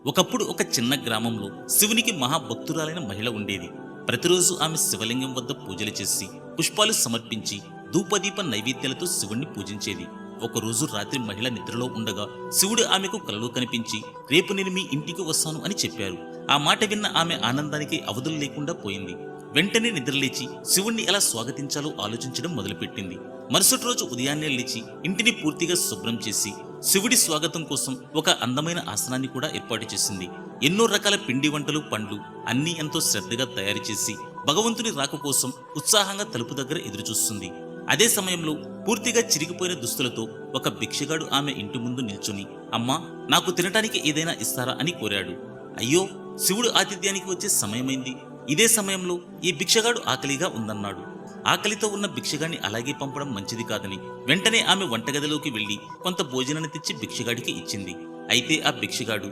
ఒకప్పుడు ఒక చిన్న గ్రామంలో శివునికి మహాభక్తురాలైన మహిళ ఉండేది. ప్రతిరోజు ఆమె శివలింగం వద్ద పూజలు చేసి పుష్పాలు సమర్పించి ధూపదీప నైవేద్యాలతో శివుణ్ణి పూజించేది. ఒకరోజు రాత్రి మహిళ నిద్రలో ఉండగా శివుడు ఆమెకు కలలో కనిపించి, రేపు నేను మీ ఇంటికి వస్తాను అని చెప్పారు. ఆ మాట విన్న ఆమె ఆనందానికి అవధులు లేకుండా పోయింది. వెంటనే నిద్రలేచి శివుణ్ణి ఎలా స్వాగతించాలో ఆలోచించడం మొదలుపెట్టింది. మరుసటి రోజు ఉదయాన్నే లేచి ఇంటిని పూర్తిగా శుభ్రం చేసి శివుడి స్వాగతం కోసం ఒక అందమైన ఆసనాన్ని కూడా ఏర్పాటు చేసింది. ఎన్నో రకాల పిండి వంటలు, పండ్లు అన్నీ ఎంతో శ్రద్ధగా తయారు చేసి భగవంతుని రాక కోసం ఉత్సాహంగా తలుపు దగ్గర ఎదురుచూస్తుంది. అదే సమయంలో పూర్తిగా చిరిగిపోయిన దుస్తులతో ఒక భిక్షగాడు ఆమె ఇంటి ముందు నిల్చుని, అమ్మా, నాకు తినటానికి ఏదైనా ఇస్తారా అని కోరాడు. అయ్యో, శివుడు ఆతిథ్యానికి వచ్చే సమయమైంది. ఇదే సమయంలో ఈ భిక్షగాడు ఆకలిగా ఉందన్నాడు. ఆకలితో ఉన్న భిక్షగాడిని అలాగే పంపడం మంచిది కాదని వెంటనే ఆమె వంటగదిలోకి వెళ్లి కొంత భోజనాన్ని తెచ్చి భిక్షగాడికి ఇచ్చింది. అయితే ఆ భిక్షగాడు,